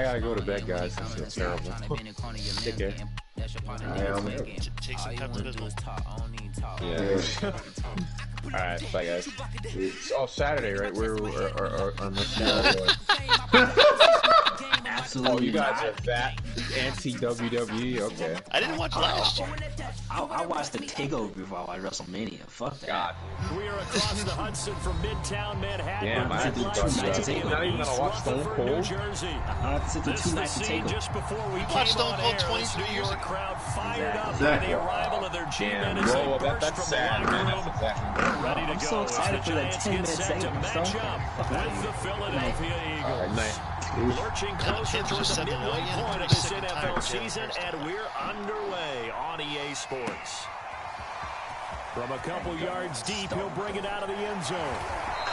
I gotta go to bed, guys. This is terrible. Take care. Take some time to business. Yeah. Alright, bye, guys. It's Saturday, right? We're on this Absolutely. Oh, you guys are that anti-WWE? Okay. I didn't watch last year. I watched the takeover before I watched WrestleMania. Fuck that. God. We are across the Hudson from Midtown Manhattan. Damn, I had to not even gonna watch Stone Cold. I have to sit through 2 nights of takeover. Just before we watched Stone Cold air, 23 years ago. crowd fired up by the arrival of their G-men as they burst that's from sad, the man. locker room. Ready to I'm go. so excited for that 10-minute Set to segment. match up with the Philadelphia Eagles. Lurching closer towards the midway point of this NFL season, and we're underway on EA Sports. From a couple yards deep, he'll bring it out of the end zone.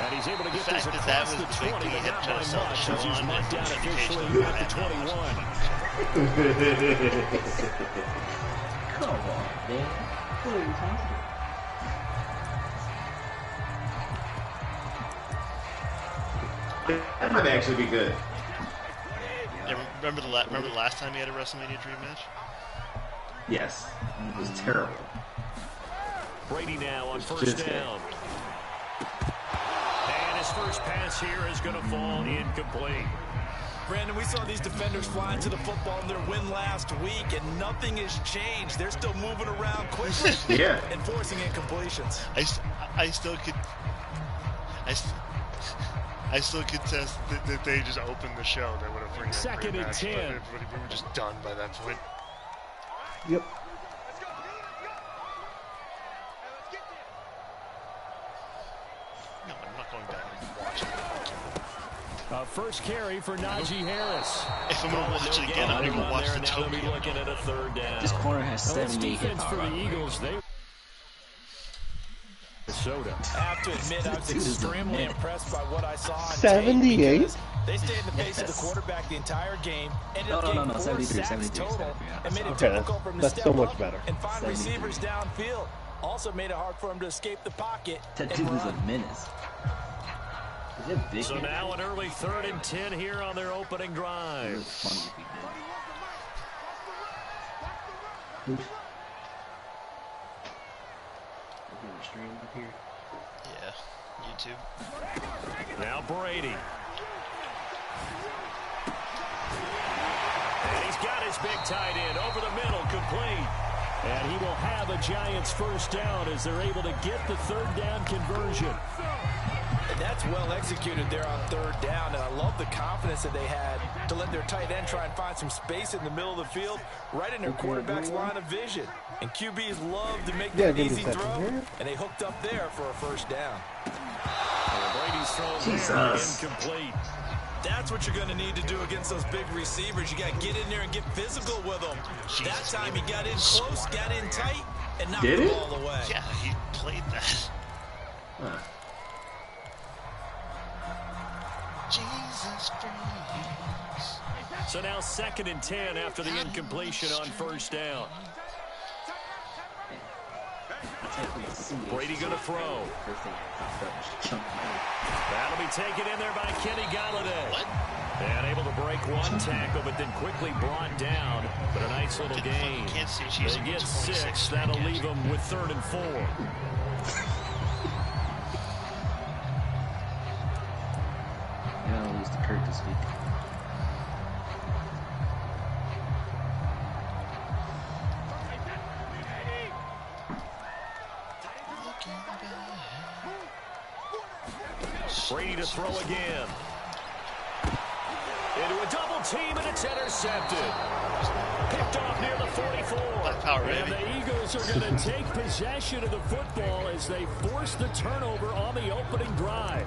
And he's able to get this across the 20, but not by much, as he's marked down officially at the 21. Come on, man. What are you talking about? That might actually be good. Yeah, remember the last time he had a WrestleMania Dream match? Yes. It was terrible. Brady now on first down. And his first pass here is going to fall incomplete. Brandon, we saw these defenders fly into the football in their win last week, and nothing has changed. They're still moving around quickly and forcing incompletions. I still contest that they just opened the show. They would have bring Second and 10. We were just done by that point. Yep. No, I'm not going down and watching it. First carry for Najee Harris. If I'm going to watch it again, I'm going to watch the Tokyo. Looking at a third down. This corner has 78 hit for the Eagles. Minnesota. I have to admit, I was extremely impressed by what I saw on 78? They stayed in the face of the quarterback the entire game, ended up getting 4 73, sacks total, and made it Okay, difficult for him to that's step so much up better. and find receivers downfield. Also made it hard for him to escape the pocket. That dude was a menace. Is it big? So now an early 3rd and 10 here on their opening drive. It was funny if he did. Oops. Is there a stream up here? Yeah, YouTube. Now Brady. And he's got his big tight end over the middle, complete. And he will have a Giants first down as they're able to get the 3rd down conversion. And that's well executed there on 3rd down, and I love the confidence that they had to let their tight end try and find some space in the middle of the field, right in their quarterback's line of vision. And QBs love to make that easy throw, and they hooked up there for a first down. And Brady's throw incomplete. That's what you're going to need to do against those big receivers. You got to get in there and get physical with them. That time he got in close, got in tight, and knocked the ball away. Yeah, he played that. Jesus Christ. So now 2nd and 10 after the incompletion on first down. Brady going to throw. That'll be taken in there by Kenny Galladay. What? And able to break one tackle, but then quickly brought down. But a nice little gain. They get 6. That'll leave them with 3rd and 4. Yeah, I'll lose to Kurt this week. Brady to throw again. Into a double team, and it's intercepted. Picked off near the 44. And the Eagles are going to take possession of the football as they force the turnover on the opening drive.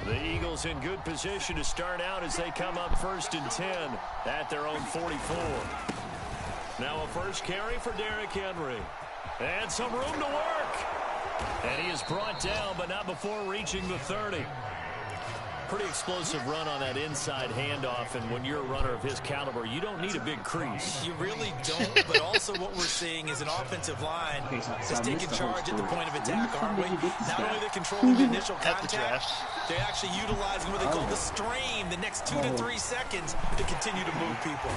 The Eagles in good position to start out as they come up 1st and 10 at their own 44. Now a first carry for Derrick Henry. And some room to work. And he is brought down, but not before reaching the 30. Pretty explosive run on that inside handoff, and when you're a runner of his caliber, you don't need a big crease. You really don't, but also what we're seeing is an offensive line that's taking charge at the point of attack, aren't we? Not only they're controlling the initial contact, they're actually utilizing what they call the strain, the next 2 to 3 seconds to continue to move people.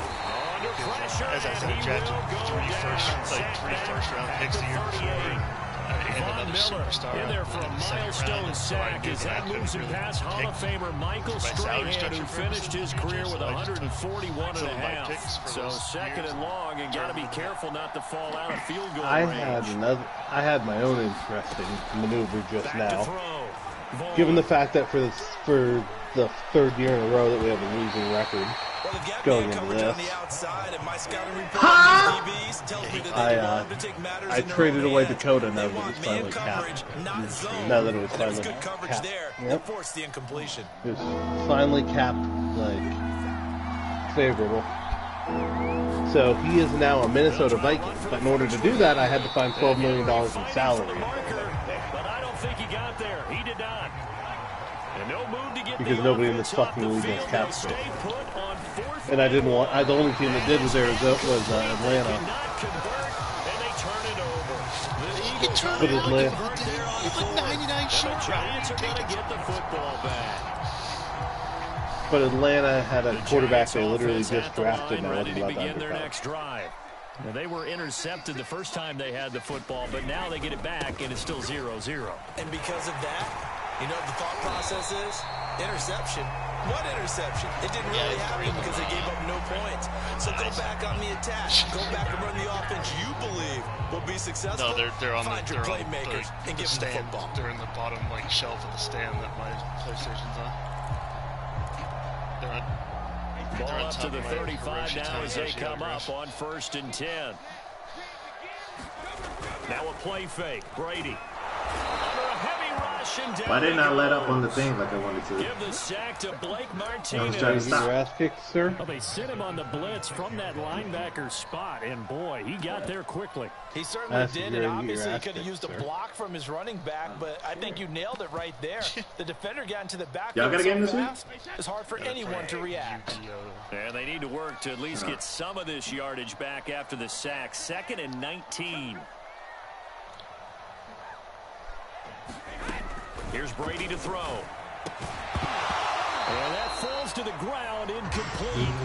Under pressure, as I said, drafted three first-round picks the year before. And another superstar in there for a milestone sack as that moves him past Hall of Famer Michael Strahan, who finished his career with 141 and a half. So second and long, and got to be careful not to fall out of field goal range. I had my own interesting maneuver just now. Given the fact that for the third year in a row that we have a losing record going into this, I traded away Dakota now that it's finally capped. Now that it was finally capped. Yep. It was finally capped, like, favorable. So he is now a Minnesota Viking. But in order to do that, I had to find $12 million in salary. But I don't think he got there. He did not. Because nobody in this fucking league has cap space. And I didn't want. The only team that did was Atlanta. But Atlanta. It's like 99 short. Giants are going to get the football back. But Atlanta had a quarterback they literally just drafted, and I ready wasn't to allowed begin to their undercut. next drive. Now, they were intercepted the first time they had the football, but now they get it back, and it's still 0-0. And because of that, you know what the thought process is? Interception. What interception? It didn't really happen because they gave up no points. So go back on the attack. Go back and run the offense you believe will be successful. No, they're on Find your playmakers and give them the football. They're in the bottom shelf of the stand that my PlayStation's on. Ball up to the 35 now as they come up on 1st and 10. Now a play fake. Brady. Why didn't I let up on the thing like I wanted to? Give the sack to Blake Martinez. I was trying to stop. Your ass kicked, sir? Well, they sent him on the blitz from that linebacker spot, and boy, he got there quickly. He certainly did, and obviously he could have used a block from his running back, but I think you nailed it right there. The defender got into the back. Y'all got a game this week? It's hard for anyone to react. And they need to work to at least get some of this yardage back after the sack. 2nd and 19. Here's Brady to throw. And that falls to the ground, incomplete.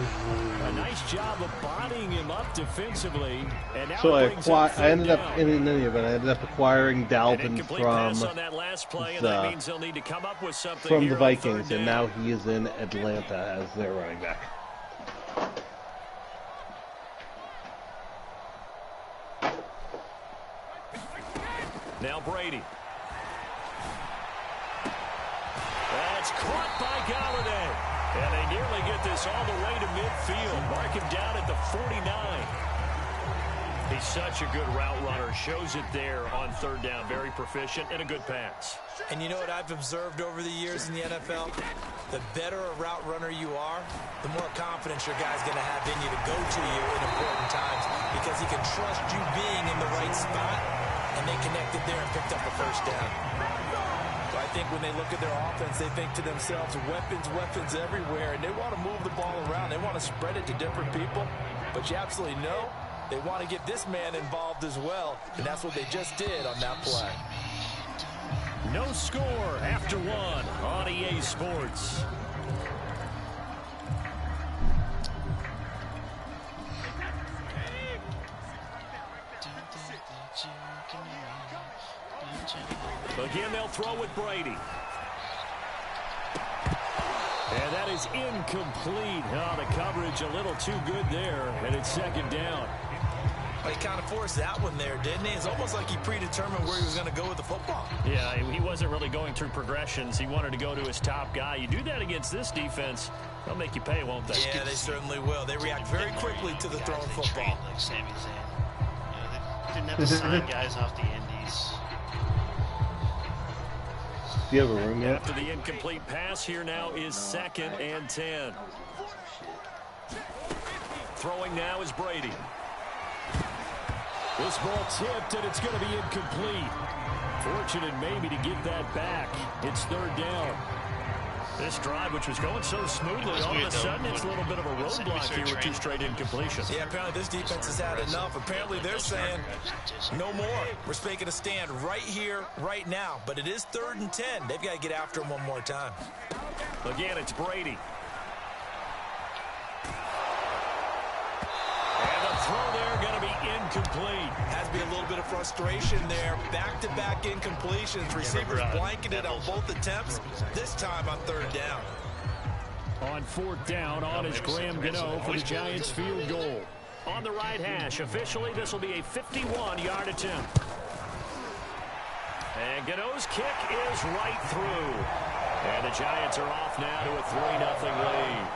A nice job of bodying him up defensively. And now so I ended up in any event. I ended up acquiring Dalvin from the Vikings, and now he is in Atlanta as their running back. Now Brady. That's caught by Galladay. And they nearly get this all the way to midfield. Mark him down at the 49. He's such a good route runner. Shows it there on 3rd down. Very proficient and a good pass. And you know what I've observed over the years in the NFL? The better a route runner you are, the more confidence your guy's going to have in you to go to you in important times because he can trust you being in the right spot, and they connected there and picked up a 1st down. I think when they look at their offense, they think to themselves, weapons everywhere, and they want to move the ball around. They want to spread it to different people, but you absolutely know they want to get this man involved as well, and that's what they just did on that play. No score after 1 on EA Sports. Again, they'll throw with Brady. And that is incomplete. Oh, the coverage a little too good there, and it's 2nd down. But he kind of forced that one there, didn't he? It's almost like he predetermined where he was going to go with the football. Yeah, he wasn't really going through progressions. He wanted to go to his top guy. You do that against this defense, they'll make you pay, won't they? Yeah, they certainly will. They react very quickly to the thrown football. Like Sami Zayn. They didn't have to sign guys off the Indies. Do you have a room yet? After the incomplete pass, here now is 2nd and 10. Throwing now is Brady. This ball tipped, and it's going to be incomplete. Fortunate maybe to get that back. It's 3rd down. This drive, which was going so smoothly, all of a sudden it's a little bit of a roadblock here with 2 straight incompletions. Yeah, apparently this defense has had enough. Apparently they're saying no more. We're making a stand right here, right now. But it is 3rd and 10. They've got to get after him one more time. Again, it's Brady. And the throw there going to be incomplete. Has to be a little bit of frustration there. Back-to-back incompletions. Receivers blanketed on both attempts. This time on 3rd down. On 4th down, on is Graham Gano for the Giants field goal. On the right hash, officially this will be a 51-yard attempt. And Gano's kick is right through. And the Giants are off now to a 3-0 lead.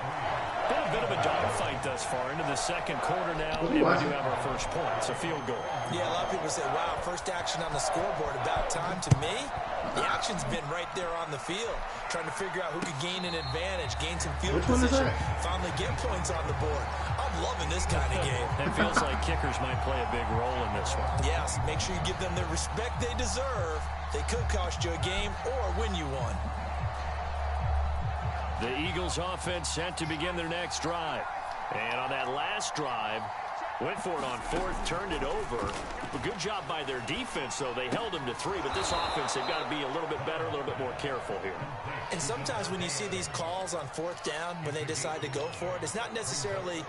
Been a bit of a dogfight thus far into the 2nd quarter now, and we do have our first point. It's a field goal. Yeah, a lot of people say, wow, first action on the scoreboard, about time. To me, the action's been right there on the field, trying to figure out who could gain an advantage, gain some field position, finally get points on the board. I'm loving this kind of game. It feels like kickers might play a big role in this one. Yes, make sure you give them the respect they deserve. They could cost you a game or win you one. The Eagles offense set to begin their next drive. And on that last drive, went for it on 4th, turned it over. A good job by their defense, though. They held them to 3, but this offense, they've got to be a little bit better, a little bit more careful here. And sometimes when you see these calls on 4th down, when they decide to go for it, it's not necessarily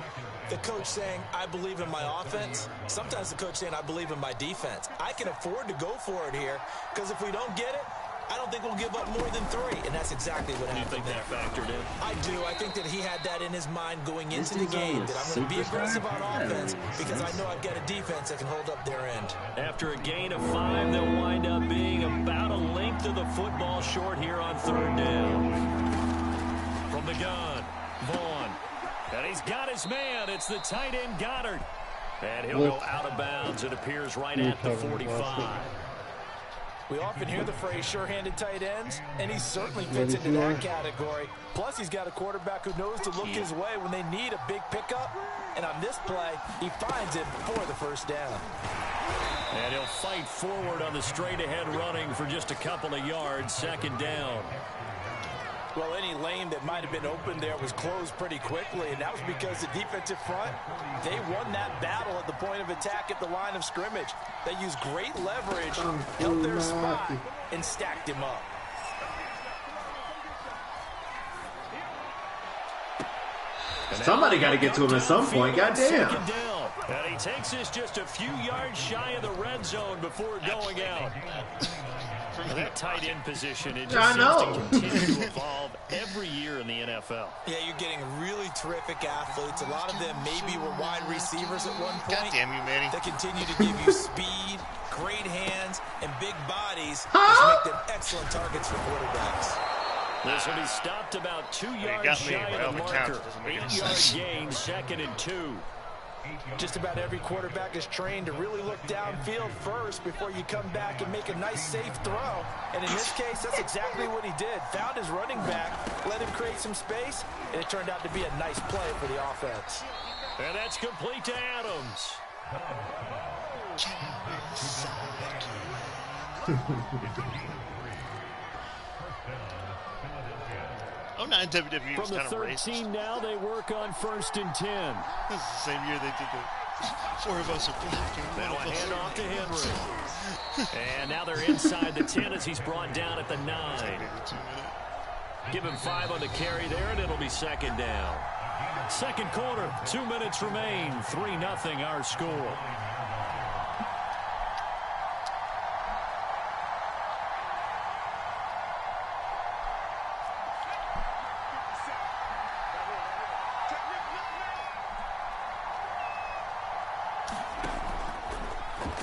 the coach saying, I believe in my offense. Sometimes the coach saying, I believe in my defense. I can afford to go for it here, because if we don't get it, I don't think we'll give up more than 3, and that's exactly what happened. Do you think that factored in? I do. I think that he had that in his mind going into the game, that I'm going to be aggressive on offense because I know I've got a defense that can hold up their end. After a gain of 5, they'll wind up being about a length of the football short here on 3rd down. From the gun, Vaughn. And he's got his man. It's the tight end Goddard. And he'll go out of bounds, it appears, right at the 45. We often hear the phrase sure-handed tight ends, and he certainly fits into that category. Plus, he's got a quarterback who knows to look his way when they need a big pickup. And on this play, he finds it for the 1st down. And he'll fight forward on the straight-ahead running for just a couple of yards, 2nd down. Well, any lane that might have been open there was closed pretty quickly, and that was because the defensive front, they won that battle at the point of attack at the line of scrimmage. They used great leverage, held their spot, and stacked him up. Somebody got to get to him at some point. Goddamn. And he takes this just a few yards shy of the red zone before going out. That tight end position, it just seems to continue to evolve every year in the NFL. Yeah, you're getting really terrific athletes. A lot of them maybe were wide receivers at one point. God damn you, Manny. They continue to give you speed, great hands, and big bodies, which make them excellent targets for quarterbacks. This will be stopped about 2 yards shy of the marker. 8-yard gain, 2nd and 2. Just about every quarterback is trained to really look downfield first before you come back and make a nice, safe throw. And in this case, that's exactly what he did. Found his running back, let him create some space, and it turned out to be a nice play for the offense. And that's complete to Adams. Oh, not in WWE. From the 13 now, they work on 1st and 10. This is the same year they did the 4 of us are black. Now a handoff to Henry. And now they're inside the 10 as he's brought down at the 9. Give him 5 on the carry there, and it'll be 2nd down. 2nd quarter, 2 minutes remain. 3-0 our score.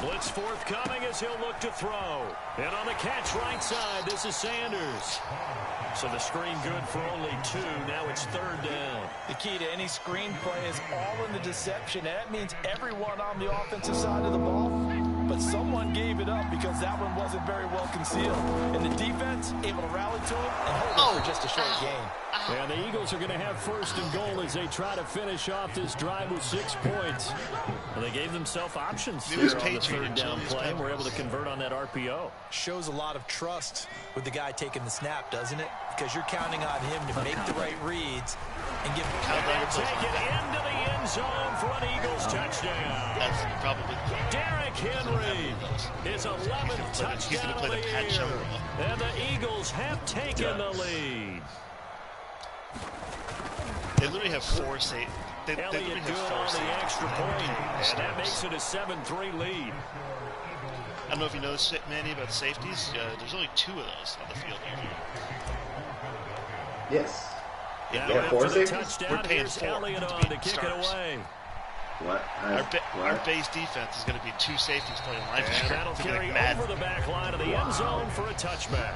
Blitz forthcoming as he'll look to throw. And on the catch right side, this is Sanders. So the screen good for only 2. Now it's 3rd down. The key to any screen play is all in the deception. And that means everyone on the offensive side of the ball but someone gave it up because that one wasn't very well concealed. And the defense able to rally to him and hold it for just a short gain. And the Eagles are going to have first and goal as they try to finish off this drive with 6 points. Well, they gave themselves options there on the third down play and were able to convert on that RPO. Shows a lot of trust with the guy taking the snap, doesn't it? Because you're counting on him to make the right reads and give him take it into the end zone for an Eagles touchdown. That's probably Derrick Henry is 11th touchdown of the year. And the Eagles have taken the lead. They literally have 4 safeties. Elliott good on the extra point, and that makes it a 7-3 lead. I don't know if you know, Manny, about safeties. There's only 2 of those on the field usually. Yes. Yeah, 4 safeties? We're paying 4 Elliott on to kick it away. What? Our base defense is going to be 2 safeties playing linebacker. And that'll carry over the back line of the end zone for a touchback.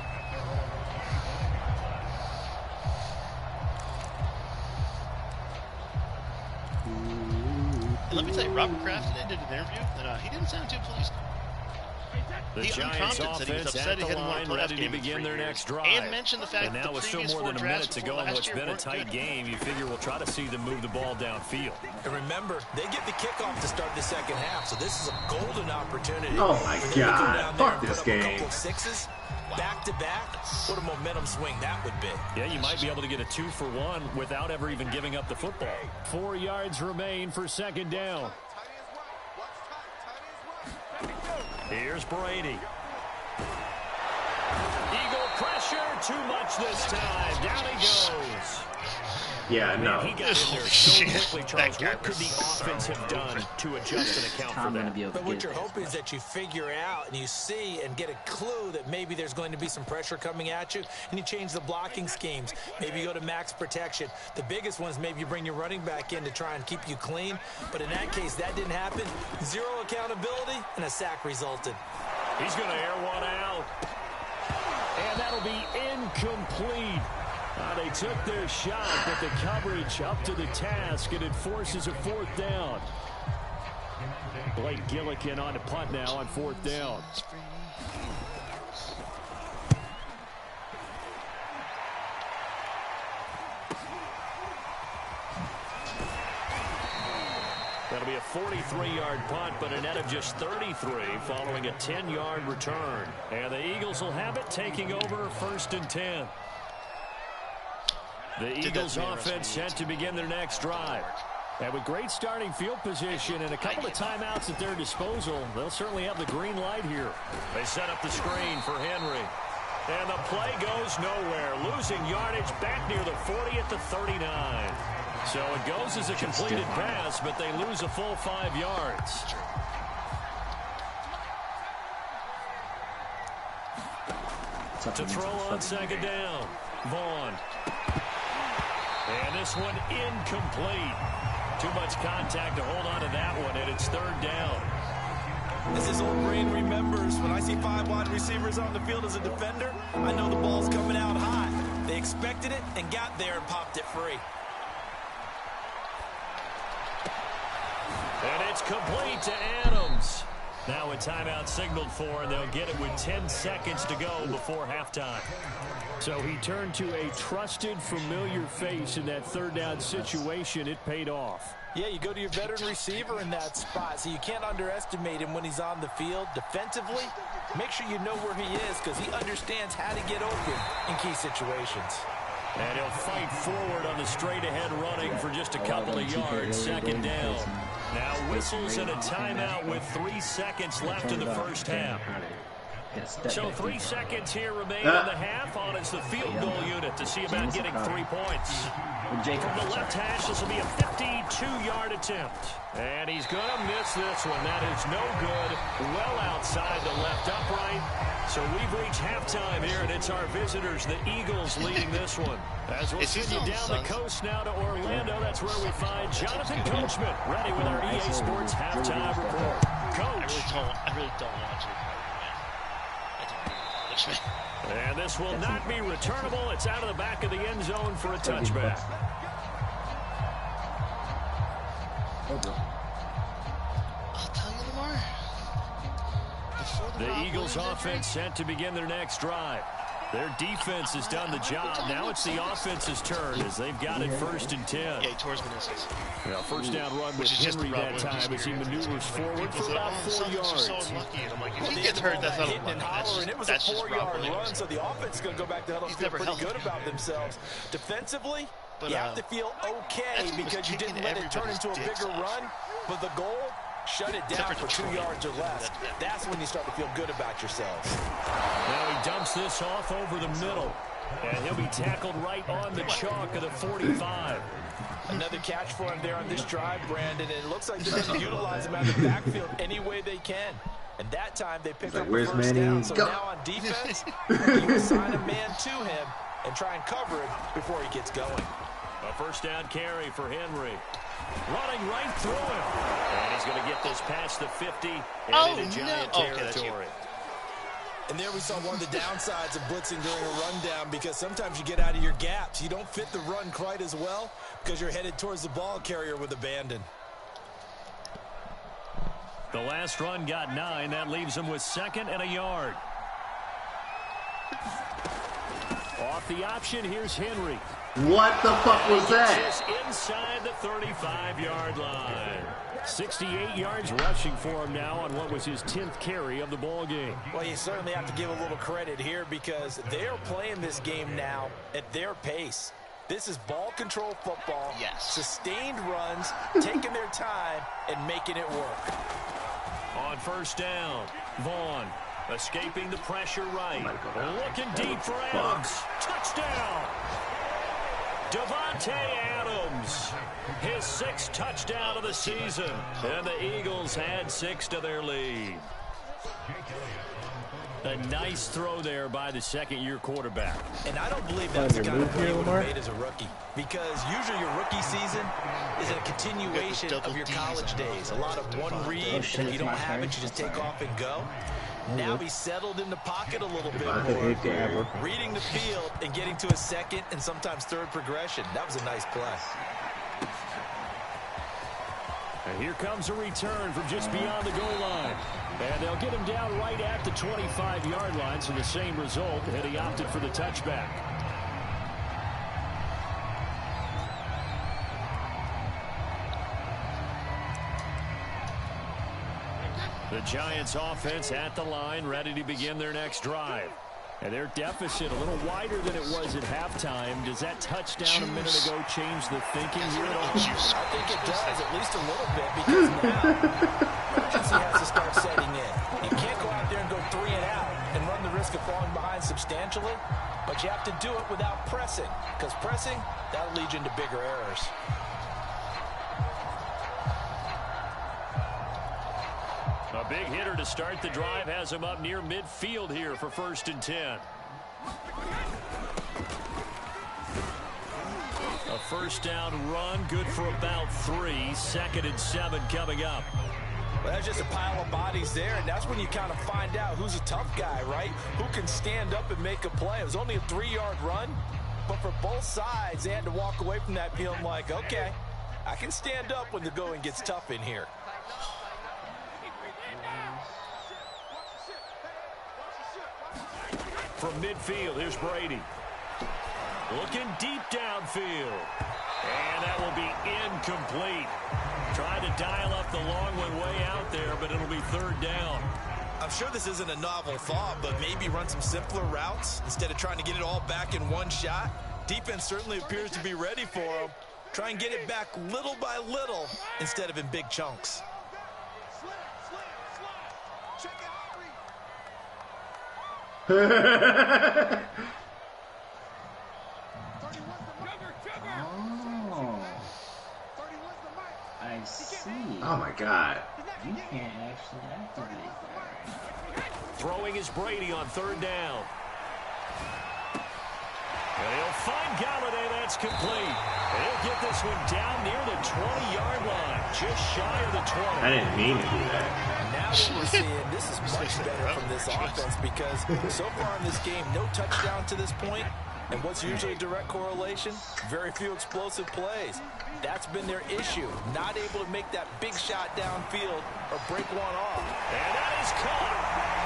Let me tell you, Robert Kraft did an interview, and he didn't sound too pleased. The He Giants said he was offense upset at he the hadn't won a line, playoff ready to game in begin 3 their years. next drive. And mentioned the fact and that now the with still previous more 4 than a drafts minute to before go in last what's year been a weren't tight good. game, you figure we'll try to see them move the ball downfield. And remember, they get the kickoff to start the second half, so this is a golden opportunity. Oh my God! Fuck this game. A couple of 6s back-to-back. What a momentum swing that would be. Yeah, you might be able to get a 2-for-1 without ever even giving up the football. 4 yards remain for second down. Here's Brady. Eagle pressure, too much this time. Down he goes. Yeah, no. He got in there so quickly, Charles. What could the offense have done to adjust and account for that? But what you're hoping is that you figure out and you see and get a clue that maybe there's going to be some pressure coming at you, and you change the blocking schemes. Maybe you go to max protection. The biggest one is maybe you bring your running back in to try and keep you clean. But in that case, that didn't happen. 0 accountability, and a sack resulted. He's going to air one out. And that'll be incomplete. They took their shot, but the coverage up to the task, and it forces a 4th down. Blake Gillikin on the punt now on 4th down. That'll be a 43-yard punt, but a net of just 33 following a 10-yard return. And the Eagles will have it, taking over 1st and 10. The Eagles offense set to begin their next drive. And with great starting field position and a couple of timeouts at their disposal, they'll certainly have the green light here. They set up the screen for Henry. And the play goes nowhere. Losing yardage back near the 40 at the 39. So it goes as a completed pass, but they lose a full 5 yards. To throw on second down, Vaughn. And this one incomplete. Too much contact to hold on to that one, and it's 3rd down. As his old brain remembers, when I see 5 wide receivers on the field as a defender, I know the ball's coming out hot. They expected it and got there and popped it free. And it's complete to Adams. Now a timeout signaled for, and they'll get it with 10 seconds to go before halftime. So he turned to a trusted, familiar face in that 3rd down situation. It paid off. Yeah, you go to your veteran receiver in that spot, so you can't underestimate him when he's on the field. Defensively, make sure you know where he is because he understands how to get open in key situations. And he'll fight forward on the straight-ahead running for just a couple of yards. Second down. Now whistles and a timeout with 3 seconds left in the first half. So 3 seconds here remain in the half on as the field goal unit to see about getting 3 points. From the left hash, this will be a 52-yard attempt. And he's going to miss this one. That is no good. Well outside the left upright. So we've reached halftime here, and it's our visitors, the Eagles, leading this one. As we'll send you down the coast now to Orlando, that's where we find Jonathan Coachman, ready with our EA Sports halftime report. Coach. I really don't want to. And this will not be returnable. It's out of the back of the end zone for a touchback. I'll tell you tomorrow. Eagles offense set to begin their next drive. Their defense has done the job. Now it's the offense's turn as they've got it 1st and 10. Yeah, he tore his meniscus. Yeah, first down run with Henry that time as he maneuvers forward for about 4 yards. So unlucky, and I'm like, if he gets hurt, that's not unlucky. It was a 4-yard run, so the offense is going to go back to huddle. Feel pretty good about themselves. Defensively, you have to feel okay because you didn't let it turn into a bigger run. But the goal, shut it down for 2 yards or less. That's when you start to feel good about yourselves. Now he dumps this off over the middle. And he'll be tackled right on the chalk of the 45. Another catch for him there on this drive, Brandon. And it looks like they're going to utilize him out of the backfield any way they can. And that time they pick up the first down. So now on defense, you assign a man to him and try and cover it before he gets going. A first down carry for Henry. Running right through him. And he's going to get this past the 50 and into Giant territory. And there we saw one of the downsides of blitzing during a rundown because sometimes you get out of your gaps. You don't fit the run quite as well because you're headed towards the ball carrier with abandon. The last run got 9. That leaves him with 2nd and a yard. Off the option, here's Henry. What the fuck was that? Just inside the 35-yard line. 68 yards rushing for him now on what was his 10th carry of the ball game. Well, you certainly have to give a little credit here because they're playing this game now at their pace. This is ball control football, sustained runs, taking their time, and making it work. On first down, Vaughn escaping the pressure right. Looking deep for Adams. Touchdown! Davante Adams, his 6th touchdown of the season. And the Eagles add 6 to their lead. A nice throw there by the second-year quarterback. And I don't believe that's the kind of play he would have made as a rookie. Because usually your rookie season is a continuation of your college days. A lot of one read, and if you don't have it, you just take off and go. Now he's settled in the pocket a little bit more, reading the field and getting to a 2nd and sometimes 3rd progression. That was a nice play. And here comes a return from just beyond the goal line. And they'll get him down right at the 25-yard line, so the same result, and he opted for the touchback. The Giants offense at the line, ready to begin their next drive. And their deficit a little wider than it was at halftime. Does that touchdown a minute ago change the thinking here at all? I think it does, at least a little bit, because now urgency has to start setting in. You can't go out there and go 3 and out and run the risk of falling behind substantially, but you have to do it without pressing, because pressing, that'll lead you into bigger errors. A big hitter to start the drive has him up near midfield here for 1st and 10. A first down run, good for about 3. 2nd and 7 coming up. Well, that's just a pile of bodies there, and that's when you kind of find out who's a tough guy, right? Who can stand up and make a play. It was only a 3-yard run, but for both sides, they had to walk away from that feeling like, okay, I can stand up when the going gets tough in here. From midfield, here's Brady. Looking deep downfield. And that will be incomplete. Tried to dial up the long one way out there, but it'll be 3rd down. I'm sure this isn't a novel thought, but maybe run some simpler routes instead of trying to get it all back in one shot. Defense certainly appears to be ready for them. Try and get it back little by little instead of in big chunks. Oh, I see. oh my God. You can't actually activate that. Throwing is Brady on 3rd down. And he'll find Galladay. That's complete. And he'll get this one down near the 20-yard line, just shy of the 20. I didn't mean to do that. Now what we're seeing, this is much better from this offense because so far in this game, no touchdown to this point, And what's usually a direct correlation? Very few explosive plays. That's been their issue. Not able to make that big shot downfield or break one off. And that is caught.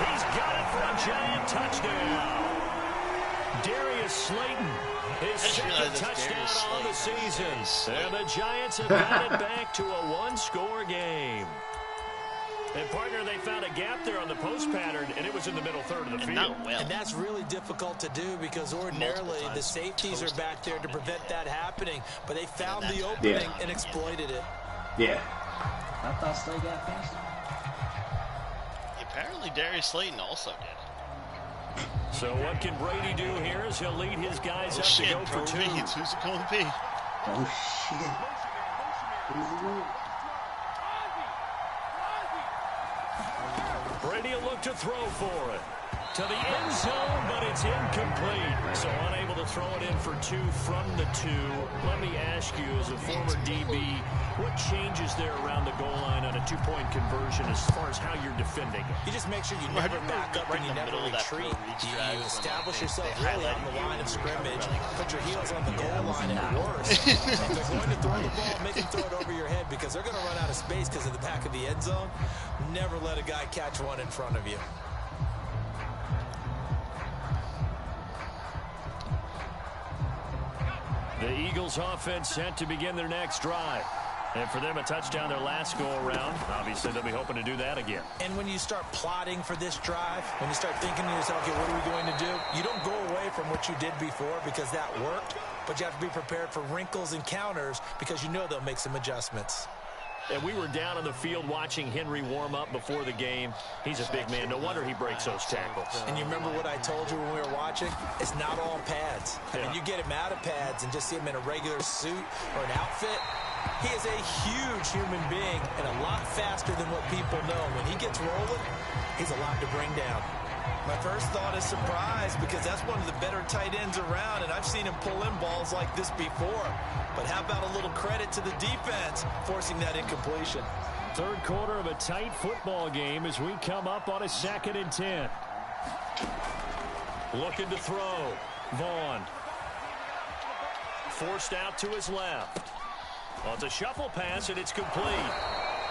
He's got it for a giant touchdown. Darius Slayton, his second touchdown on the season. And the Giants have got it back to a one-score game. And, partner, they found a gap there on the post pattern, and it was in the middle third of the field. And that's really difficult to do because ordinarily the safeties are back there to prevent that happening. But they found the opening and exploited it. Yeah. I thought Slay got finished. Apparently Darius Slayton also did. So what can Brady do here as he'll lead his guys up to go for two? Who's it going to be? Oh, shit. Who's it going? Brady will look to throw for it. To the end zone, but it's incomplete. So unable to throw it in for two from the two. Let me ask you, as a former DB, what changes there around the goal line on a two-point conversion as far as how you're defending it? You just make sure you never back up and you never retreat. You establish yourself really on the line of scrimmage, put your heels on the goal line at worst. If they're going to throw the ball, make them throw it over your head because they're going to run out of space because of the back of the end zone. Never let a guy catch one in front of you. The Eagles offense set to begin their next drive. And for them, a touchdown their last go-around. Obviously, they'll be hoping to do that again. And when you start plotting for this drive, when you start thinking to yourself, okay, what are we going to do? You don't go away from what you did before because that worked, but you have to be prepared for wrinkles and counters because you know they'll make some adjustments. And we were down on the field watching Henry warm up before the game. He's a big man. No wonder he breaks those tackles. And you remember what I told you when we were watching? It's not all pads. Yeah. I mean, you get him out of pads and just see him in a regular suit or an outfit. He is a huge human being and a lot faster than what people know. When he gets rolling, he's a lot to bring down. My first thought is surprise because that's one of the better tight ends around, and I've seen him pull in balls like this before. But how about a little credit to the defense forcing that incompletion? Third quarter of a tight football game as we come up on a 2nd and 10. Looking to throw. Vaughn. Forced out to his left. Well, it's a shuffle pass, and it's complete.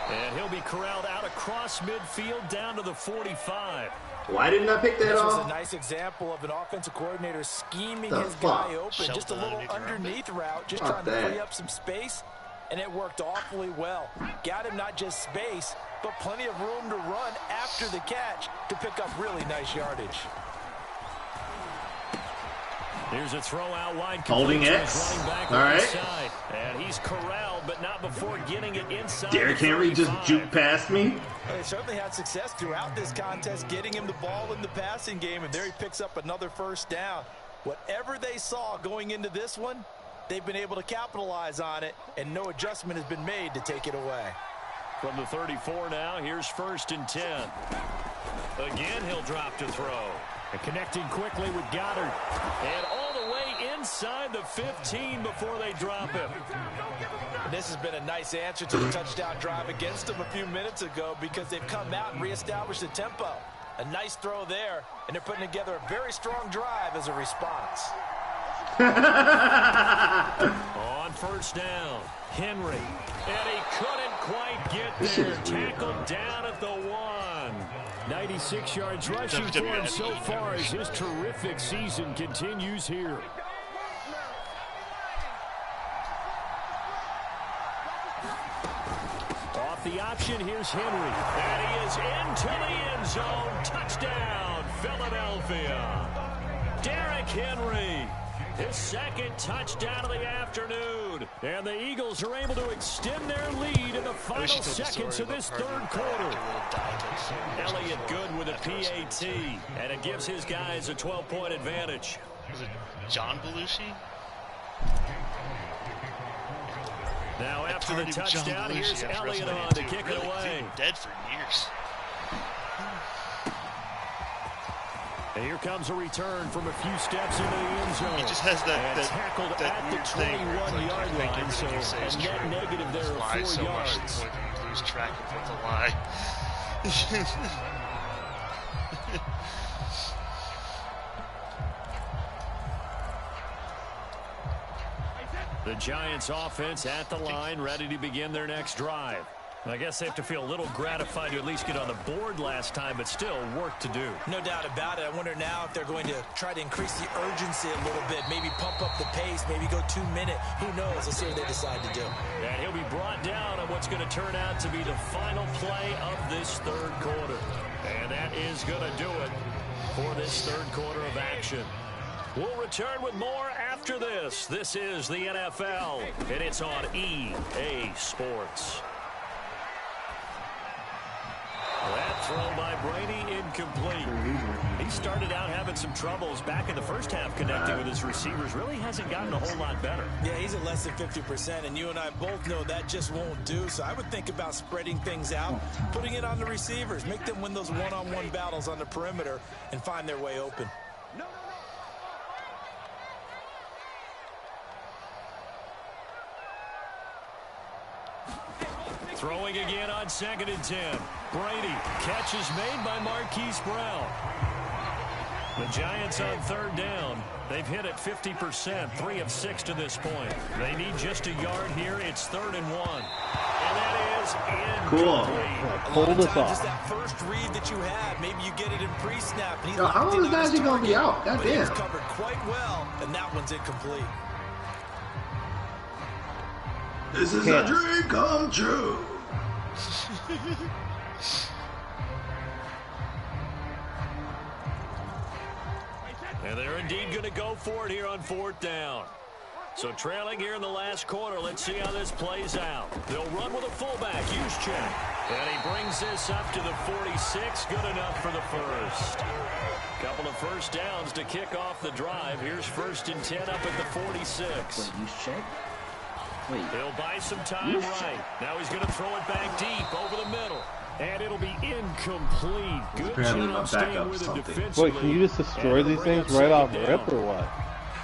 And he'll be corralled out across midfield down to the 45. Why didn't I pick that This off? was a nice example of an offensive coordinator scheming his guy open. Just a little underneath route, just trying to free up some space, and it worked awfully well. Got him not just space, but plenty of room to run after the catch to pick up really nice yardage. Here's a throw out wide. Holding X. All right. And he's corralled, but not before getting it inside. Derrick Henry just juked past me. They certainly had success throughout this contest, getting him the ball in the passing game, and there he picks up another first down. Whatever they saw going into this one, they've been able to capitalize on it, and no adjustment has been made to take it away. From the 34 now, here's 1st and 10. Again, he'll drop to throw. And connecting quickly with Goddard. And all the way inside the 15 before they drop him. And this has been a nice answer to the touchdown drive against them a few minutes ago because they've come out and reestablished the tempo. A nice throw there, and they're putting together a very strong drive as a response. On 1st down, Henry. And he couldn't quite get there. Tackled down at the 1. 96 yards rushing for him so far as his terrific season continues here. Off the option, here's Henry. And he is into the end zone. Touchdown, Philadelphia. Derrick Henry. His 2nd touchdown of the afternoon. And the Eagles are able to extend their lead in the final seconds of this 3rd quarter. Elliott good with a PAT. And it gives his guys a 12-point advantage. Was it John Belushi? Now after the touchdown, here's Elliott on to kick it away. Dead for years. And here comes a return from a few steps into the end zone. He just has that tackled at the 21-yard line, so a net negative there of 4 so yards. much you lose track of what the lie. The Giants offense at the line, ready to begin their next drive. I guess they have to feel a little gratified to at least get on the board last time, but still work to do. No doubt about it. I wonder now if they're going to try to increase the urgency a little bit, maybe pump up the pace, maybe go 2 minute. Who knows? Let's see what they decide to do. And he'll be brought down on what's going to turn out to be the final play of this third quarter. And that is going to do it for this third quarter of action. We'll return with more after this. This is the NFL, and it's on EA Sports. That throw by Brady incomplete. He started out having some troubles back in the first half connecting with his receivers. Really hasn't gotten a whole lot better. Yeah, he's at less than 50%, and you and I both know that just won't do. So I would think about spreading things out, putting it on the receivers, make them win those one-on-one battles on the perimeter and find their way open. Throwing again on 2nd and 10. Brady, catch is made by Marquise Brown. The Giants on 3rd down. They've hit at 50%, 3 of 6 to this point. They need just a yard here. It's 3rd and 1. And that is incomplete. Pull this off. Just that first read that you had, maybe you get it in pre-snap. How long is that actually going to be out? God damn. He's covered quite well, and that one's incomplete. This is a dream come true. And they're indeed going to go for it here on 4th down. So trailing here in the last quarter, let's see how this plays out. They'll run with a fullback, Juszczyk. And he brings this up to the 46, good enough for the first. Couple of first downs to kick off the drive. Here's 1st and 10 up at the 46. Wait, Juszczyk? Wait. He'll buy some time right. Now he's going to throw it back deep over the middle. And it'll be incomplete. Good job staying with it defensively. Wait, can you just destroy these things right off the rip or what?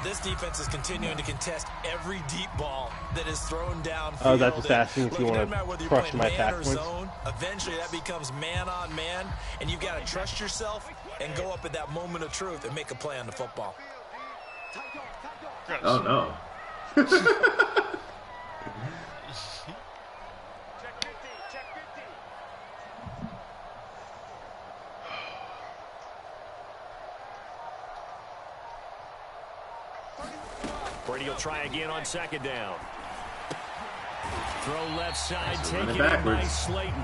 This defense is continuing to contest every deep ball that is thrown downfield. Oh, that's just asking if you want to crush my attack points. Eventually, that becomes man-on-man, and you've got to trust yourself and go up at that moment of truth and make a play on the football. Oh, no. Brady will try again on 2nd down. Throw left side, taking it by Slayton.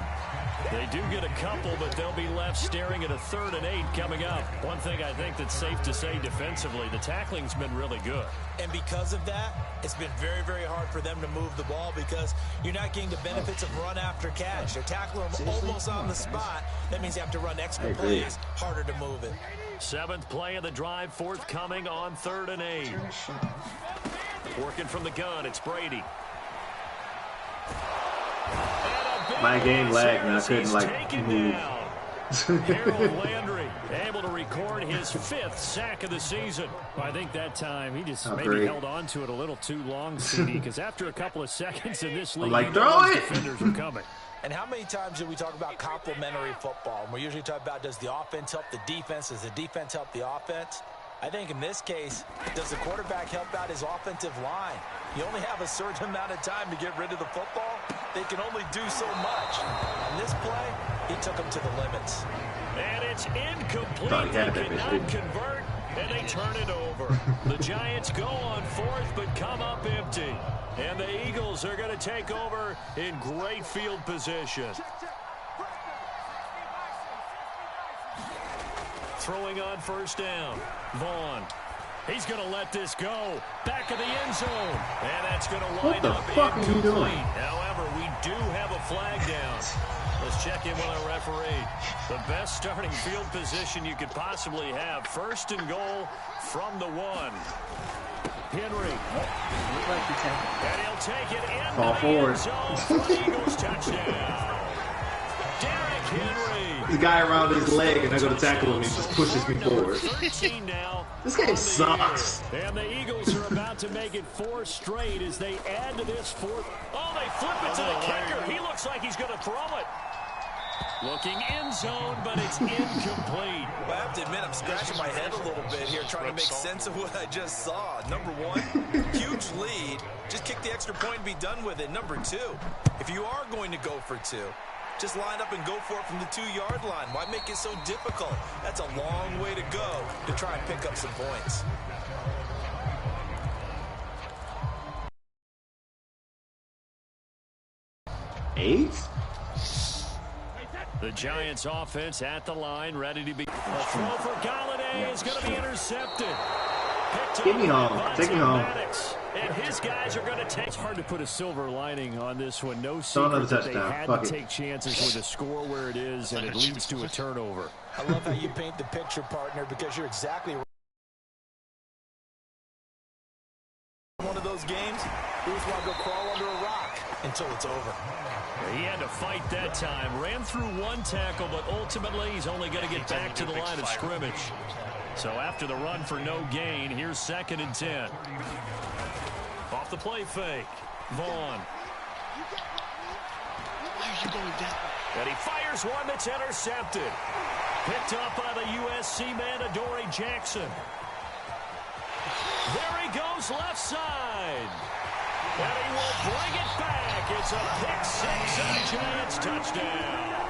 They do get a couple, but they'll be left staring at a 3rd and 8 coming up. One thing I think that's safe to say defensively, the tackling's been really good. And because of that, it's been very, very hard for them to move the ball because you're not getting the benefits of run after catch. They're tackling them almost on the spot. That means you have to run extra plays, harder to move it. 7th play of the drive, forthcoming on 3rd and 8. Working from the gun, it's Brady. My game lagged and I couldn't move. Harold Landry able to record his 5th sack of the season. Well, I think that time he just maybe held on to it a little too long, CD, because after a couple of seconds in this league, throw it! Defenders are coming. And how many times do we talk about complementary football? And we usually talk about, does the offense help the defense? Does the defense help the offense? I think in this case, does the quarterback help out his offensive line? You only have a certain amount of time to get rid of the football. They can only do so much. On this play, he took them to the limits. And it's incomplete. They cannot convert, and they turn it over. The Giants go on 4th, but come up empty. And the Eagles are going to take over in great field position. Throwing on 1st down. Vaughn. He's going to let this go. Back of the end zone. And that's going to wind up incomplete. However, we do have a flag down. Let's check in with our referee. The best starting field position you could possibly have. 1st and goal from the 1. Henry. And he'll take it in the end zone for the Eagles touchdown. Derrick Henry. The guy around his leg and I go to tackle him and he just pushes me forward. 13 now. This game sucks. And the Eagles are about to make it 4 straight as they add to this 4th. Oh, they flip it to the kicker. He looks like he's going to throw it. Looking end zone, but it's incomplete. Well, I have to admit, I'm scratching my head a little bit here trying to make sense of what I just saw. Number one, huge lead. Just kick the extra point and be done with it. Number two, if you are going to go for two, just line up and go for it from the 2-yard line. Why make it so difficult? That's a long way to go to try and pick up some points. Eight? The Giants offense at the line, ready to be. A throw for Galladay is going to be intercepted. Get me home. Take me home. And his guys are going to take. It's hard to put a silver lining on this one. No secret that they had to take chances with a score where it is, and it leads to a turnover. I love how you paint the picture, partner, because you're exactly right. One of those games, you just want to go crawl under a rock until it's over. He had to fight that time. Ran through one tackle, but ultimately he's only going to get back to the line of scrimmage. So after the run for no gain, here's 2nd and 10. Off the play fake. Vaughn. Why are you going down? And he fires one that's intercepted. Picked up by the USC man, Adoree Jackson. There he goes left side. And he will bring it back. It's a pick-6 and a Giants touchdown.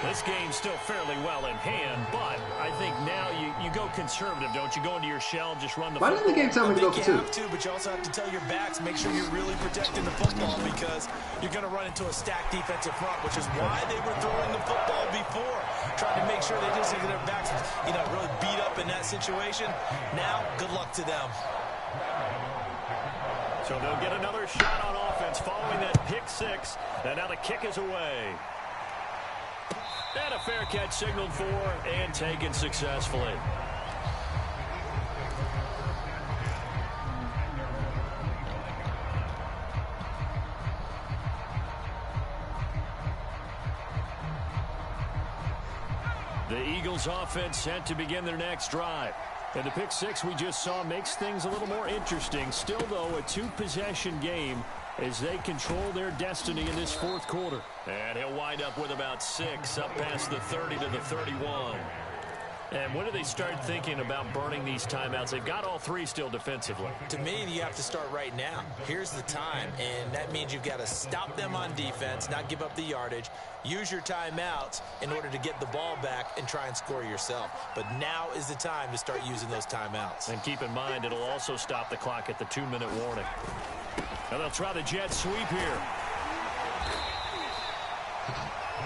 This game's still fairly well in hand, but I think now you go conservative, don't you? Go into your shell, just run the football. Why didn't the game tell me to go for two? You have to, but you also have to tell your backs, make sure you're really protecting the football because you're going to run into a stacked defensive front, which is why they were throwing the football before, trying to make sure they just get their backs, really beat up in that situation. Now, good luck to them. So they'll get another shot on offense following that pick-6, and now the kick is away. And a fair catch signaled for and taken successfully. The Eagles offense set to begin their next drive. And the pick-6 we just saw makes things a little more interesting. Still, though, a 2-possession game as they control their destiny in this 4th quarter. And he'll wind up with about 6, up past the 30 to the 31. And when do they start thinking about burning these timeouts? They've got all 3 still defensively. To me, you have to start right now. Here's the time, and that means you've got to stop them on defense, not give up the yardage, use your timeouts in order to get the ball back and try and score yourself. But now is the time to start using those timeouts. And keep in mind, it'll also stop the clock at the 2-minute warning. And they'll try the jet sweep here.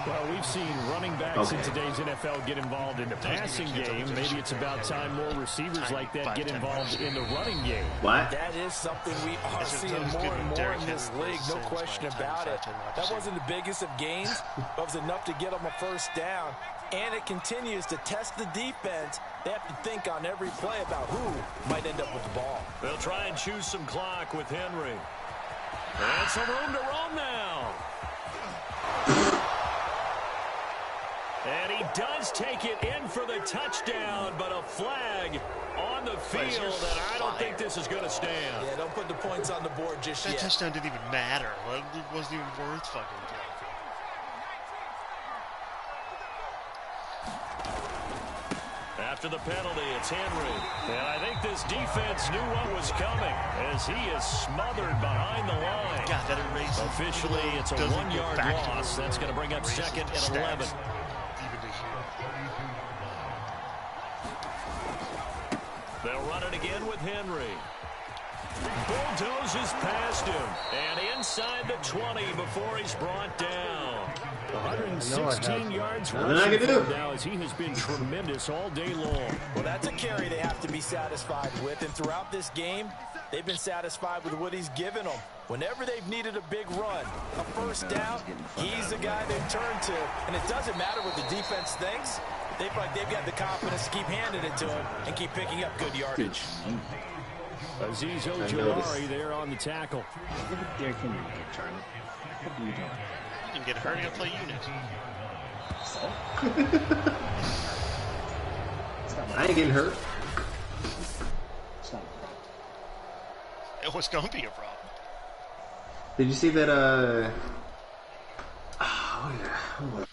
Well, we've seen running backs in today's NFL get involved in the passing game. Maybe it's about time more receivers like that get involved in the running game. What? That is something we are seeing more and more in this league, no question about it. That wasn't the biggest of gains, but it was enough to get them a first down. And it continues to test the defense. They have to think on every play about who might end up with the ball. They'll try and choose some clock with Henry. And some room to roam now. And he does take it in for the touchdown, but a flag on the field, and I don't think this is going to stand. Yeah, don't put the points on the board just yet. That touchdown didn't even matter. It wasn't even worth fucking playing. After the penalty, it's Henry. And I think this defense knew what was coming as he is smothered behind the line. God, that erases. Officially, it's a 1-yard loss. That's going to bring up 2nd and 11. They'll run it again with Henry. Bulldozes past him. And inside the 20 before he's brought down. 116 yards rushing now as he has been tremendous all day long. Well, that's a carry they have to be satisfied with. And throughout this game, they've been satisfied with what he's given them. Whenever they've needed a big run, a first down, he's the guy they've turned to. And it doesn't matter what the defense thinks. They feel like they've got the confidence to keep handing it to him and keep picking up good yardage. Azeez Ojulari there on the tackle. Look at Derrick Henry here, Charlie. What are you doing? You can get hurt and play unit. I ain't getting hurt. It's not a problem. It was going to be a problem. Did you see that, Oh, yeah. Oh, my